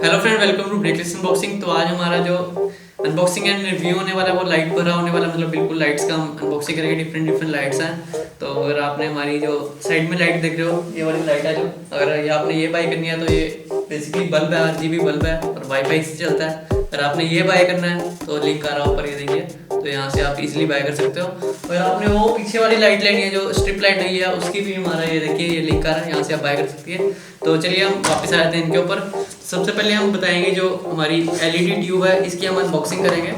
Hello friend, welcome to breakless unboxing. तो आज हमारा जो अनबॉक्सिंग एंड रिव्यू होने वाला है वो लाइट भरा होने वाला, मतलब बिल्कुल लाइट्स का हम अनबॉक्सिंग करेंगे। डिफरेंट लाइट्स हैं। तो अगर आपने हमारी जो साइड में लाइट देख रहे हो, ये वाली लाइट है, जो अगर ये आपने ये बाय करनी है तो ये बेसिकली बल्ब है, RGB बल्ब है और वाईफाई से चलता है। अगर आपने ये बाय करना है तो लिंक आ रहा है ऊपर, ये देखिए। तो यहाँ से आप इजीली बाय कर सकते हो। अगर आपने वो पीछे वाली लाइट लेनी है जो स्ट्रिप लाइट नहीं है, उसकी भी हमारा ये देखिए ये लिंक आ रहा है, यहाँ से आप बाय कर सकती है। तो चलिए हम वापस आ जाते हैं इनके ऊपर। सबसे पहले हम बताएंगे जो हमारी LED ट्यूब है, इसकी हम अनबॉक्सिंग करेंगे।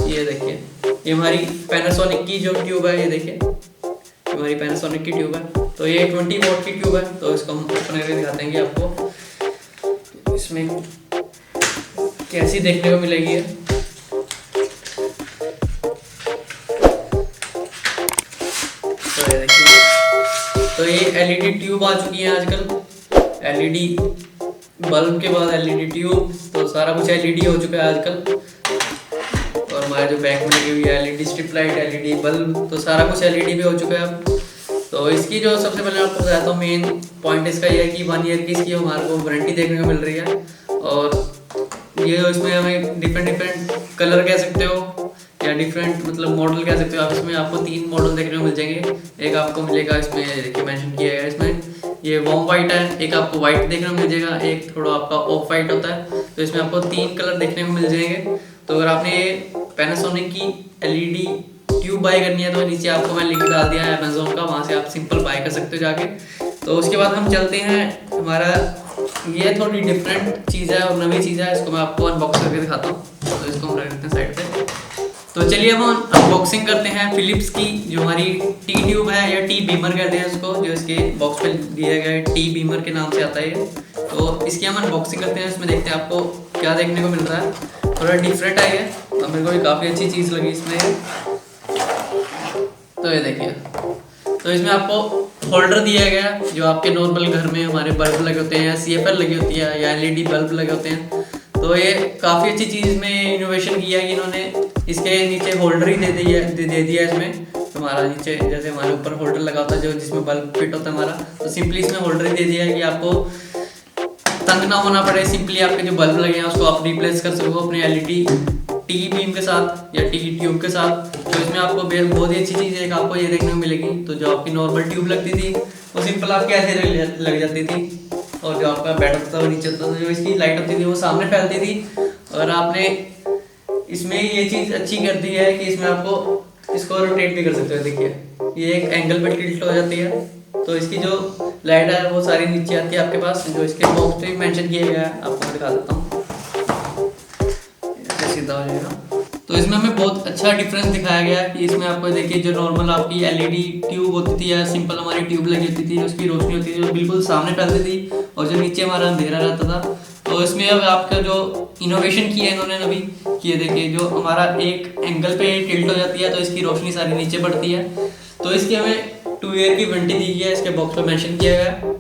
ये देखिए, ये हमारी पैनासोनिक की जो ट्यूब है, ये देखिए हमारी पैनासोनिक की ट्यूब है। तो ये 20 वॉट की ट्यूब है। तो इसको हम ओपन करके दिखाते हैं कि आपको इसमें कैसी देखने को मिलेगी है। तो ये देखिए, तो ये LED ट्यूब आ चुकी है आजकल। LED बल्ब के बाद LED ट्यूब, तो सारा कुछ LED हो चुका है आजकल। और हमारे जो बैक में लगी हुई है LED strip light, LED bulb, तो सारा कुछ LED भी हो चुका है अब। तो इसकी जो सबसे पहले आपको बताता हूँ, मेन पॉइंट इसका ये है कि 1 ईयर की इसकी हमारे को वारंटी देखने को मिल रही है। और ये इसमें हमें डिफरेंट कलर कह सकते हो या डिफरेंट मतलब मॉडल कह सकते हो आप। इसमें आपको 3 मॉडल देखने को मिल जाएंगे। एक आपको मिलेगा इसमें, देखिए मेंशन किया गया है इसमें, ये वार्म वाइट है। एक आपको वाइट देखने को मिल जाएगा, एक थोड़ा आपका ऑफ वाइट होता है। तो इसमें आपको 3 कलर देखने को मिल जाएंगे। तो अगर आपने ये पैनासोनिक की LED ट्यूब बाय करनी है तो नीचे आपको मैं लिंक डाल दिया है अमेजोन का, वहाँ से आप सिंपल बाय कर सकते हो जाके। तो उसके बाद हम चलते हैं, हमारा ये थोड़ी डिफरेंट चीज़ है और नवी चीज़ है, इसको मैं आपको अनबॉक्स करके दिखाता हूँ। तो इसको हम रख देते हैं साइड पे। तो चलिए हम अनबॉक्सिंग करते हैं फिलिप्स की जो हमारी T ट्यूब है, या T बीमर कहते हैं इसको, जो इसके बॉक्स पे दिया गया है T बीमर के नाम से आता है ये। तो इसकी हम अनबॉक्सिंग करते हैं, इसमें देखते हैं आपको क्या देखने को मिल रहा है। थोड़ा डिफरेंट है ये, और मेरे को भी काफ़ी अच्छी चीज़ लगी इसमें। तो ये देखिए, तो इसमें आपको होल्डर दिया गया है, जो आपके नॉर्मल घर में हमारे बल्ब लगे होते हैं या CFL लगी होती है या LED बल्ब लगे होते हैं। तो ये काफ़ी अच्छी चीज़ में इनोवेशन किया है कि इन्होंने इसके नीचे होल्डर ही दे दिया है इसमें। तो हमारा नीचे जैसे हमारे ऊपर होल्डर लगा होता है जो जिसमें बल्ब फिट होता है हमारा, तो सिंपली इसमें होल्डर ही दे दिया है कि आपको तंग ना होना पड़े। सिंपली आपके जो बल्ब लगे हैं उसको आप रिप्लेस कर सको अपने LED T बीम के साथ या T ट्यूब के साथ। तो इसमें आपको बहुत ही अच्छी चीज़ है, आपको ये देखने को मिलेगी। तो जो आपकी नॉर्मल ट्यूब लगती थी वो सिंपल आपके ऐसे लग जाती थी, और जो आपका बैट होता था वो नीचे होता था। जो इसकी लाइट होती थी वो सामने फैलती थी। और आपने इसमें ये चीज़ अच्छी कर दी है कि इसमें आपको इसको रोटेट भी कर सकते हो। देखिए ये एक एंगल पे टिल्ट हो जाती है। तो इसकी जो लाइट है वो सारी नीचे आती है आपके पास, जो इसके बॉक्स पे मेंशन किया गया है। आपको मैं दिखा देता हूँ, सीधा हो जाएगा। तो इसमें हमें बहुत अच्छा डिफरेंस दिखाया गया है कि इसमें आपको देखिए जो नॉर्मल आपकी LED ट्यूब होती थी या सिंपल हमारी ट्यूब लगी होती थी, उसकी रोशनी होती थी जो बिल्कुल सामने फैलती थी और जो नीचे हमारा अंधेरा रहता था। तो इसमें अब आपका जो इनोवेशन किया है इन्होंने अभी, कि देखिए जो हमारा एक एंगल पे टिल्ट हो जाती है तो इसकी रोशनी सारी नीचे पड़ती है। तो इसकी हमें 2 ईयर की वारंटी दी गई है, इसके बॉक्स पर मेंशन किया गया है।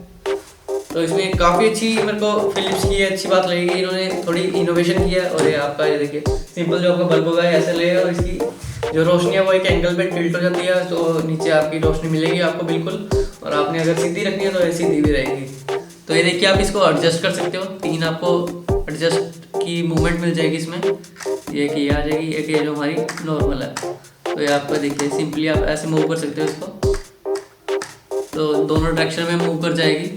तो इसमें काफ़ी अच्छी मेरे को फिलिप्स की अच्छी बात लगेगी, इन्होंने थोड़ी इनोवेशन किया है। और ये आपका ये देखिए सिंपल जो आपका बल्ब होगा ऐसे लगेगा, और इसकी जो रोशनी है वो एक एंगल पे टिल्ट हो जाती है। तो नीचे आपकी रोशनी मिलेगी आपको बिल्कुल, और आपने अगर सीधी रखनी है तो ये सीधी भी रहेगी। तो ये देखिए आप इसको एडजस्ट कर सकते हो, 3 आपको एडजस्ट की मूवमेंट मिल जाएगी इसमें। एक ये आ जाएगी, एक ये जो हमारी नॉर्मल है। तो ये आपका देखिए सिंपली आप ऐसे मूव कर सकते हो इसको, तो दोनों डायरेक्शन में मूव कर जाएगी।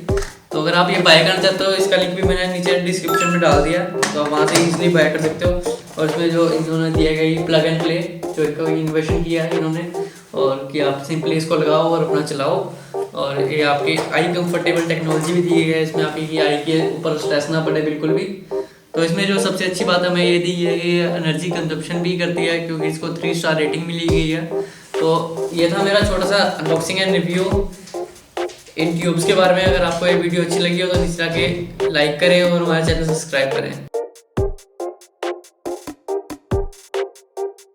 तो अगर आप ये बाय करना चाहते हो, इसका लिंक भी मैंने नीचे डिस्क्रिप्शन में डाल दिया, तो आप वहाँ से इजीली बाय कर सकते हो। और इसमें जो इन्होंने दिया गया प्लग एंड प्ले, जो एक इन्वेशन किया है इन्होंने, और कि आप सिंपली इसको लगाओ और अपना चलाओ। और ये आपकी आई कंफर्टेबल टेक्नोलॉजी भी दी है इसमें, आपकी आई के ऊपर स्ट्रेस ना पड़े बिल्कुल भी। तो इसमें जो सबसे अच्छी बात हमें ये दी है कि एनर्जी कंजप्शन भी करती है, क्योंकि इसको 3 स्टार रेटिंग मिली गई है। तो ये था मेरा छोटा सा unboxing and review in tubes के बारे में। अगर आपको ये वीडियो अच्छी लगी हो तो नीचे आके लाइक करें और हमारे चैनल सब्सक्राइब करें।